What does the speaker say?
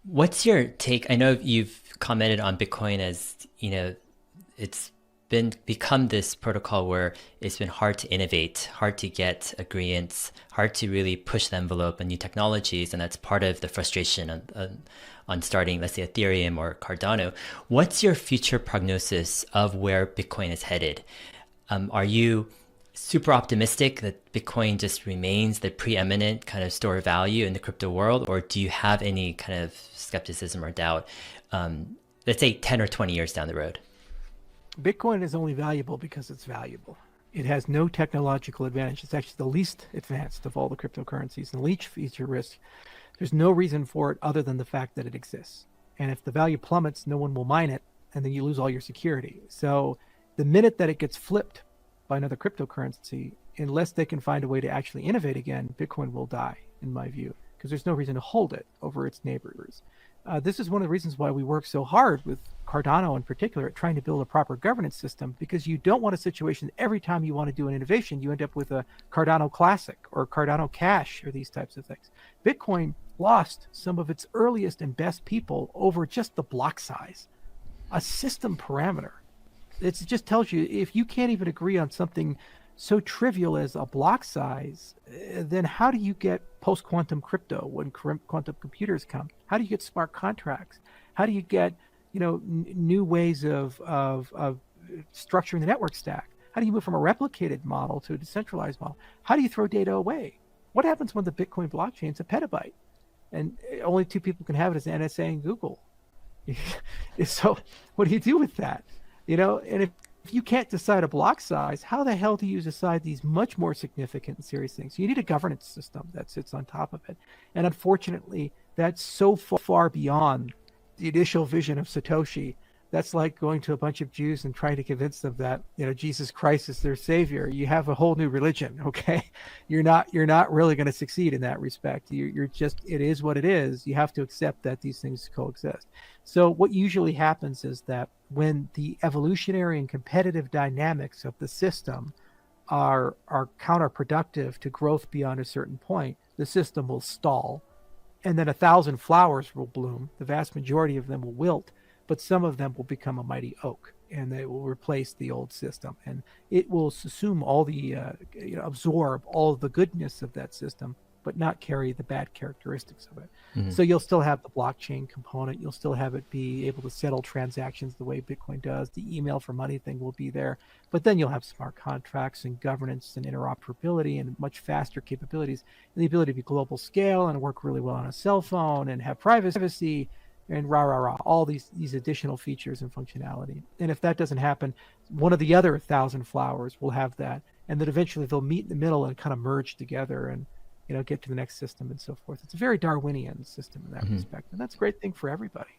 What's your take? I know you've commented on Bitcoin as, it's been become this protocol where it's been hard to innovate, hard to get agreements, hard to really push the envelope on new technologies, and that's part of the frustration on starting, let's say, Ethereum or Cardano. What's your future prognosis of where Bitcoin is headed? Are you super optimistic that Bitcoin just remains the preeminent kind of store of value in the crypto world, or do you have any kind of skepticism or doubt, let's say 10 or 20 years down the road? Bitcoin is only valuable because it's valuable. It has no technological advantage. It's actually the least advanced of all the cryptocurrencies and least feature risk. There's no reason for it other than the fact that it exists. And if the value plummets, no one will mine it, and then you lose all your security. So the minute that it gets flipped by another cryptocurrency, unless they can find a way to actually innovate again, Bitcoin will die, in my view, because there's no reason to hold it over its neighbors. This is one of the reasons why we work so hard with Cardano in particular at trying to build a proper governance system, because you don't want a situation every time you want to do an innovation, you end up with a Cardano Classic or Cardano Cash or these types of things. Bitcoin lost some of its earliest and best people over just the block size, a system parameter. It just tells you if you can't even agree on something so trivial as a block size, then how do you get post-quantum crypto when quantum computers come? How do you get smart contracts? How do you get new ways of structuring the network stack? How do you move from a replicated model to a decentralized model? How do you throw data away? What happens when the Bitcoin blockchain is a petabyte and only two people can have it as NSA and Google? So what do you do with that? And if you can't decide a block size, how the hell do you decide these much more significant and serious things? You need a governance system that sits on top of it. And unfortunately, that's so far beyond the initial vision of Satoshi. That's like going to a bunch of Jews and trying to convince them that, Jesus Christ is their savior. You have a whole new religion, okay? You're not really going to succeed in that respect. You're just, it is what it is. You have to accept that these things coexist. So what usually happens is that when the evolutionary and competitive dynamics of the system are counterproductive to growth beyond a certain point, the system will stall, and then 1,000 flowers will bloom. The vast majority of them will wilt, but some of them will become a mighty oak, and they will replace the old system, and it will assume all the absorb all the goodness of that system, but not carry the bad characteristics of it. Mm-hmm. So you'll still have the blockchain component. You'll still have it be able to settle transactions the way Bitcoin does. The email for money thing will be there, but then you'll have smart contracts and governance and interoperability and much faster capabilities, and the ability to be global scale and work really well on a cell phone and have privacy and all these additional features and functionality. And if that doesn't happen, one of the other 1,000 flowers will have that, and then eventually they'll meet in the middle and kind of merge together and get to the next system and so forth. It's a very Darwinian system in that respect, and that's a great thing for everybody.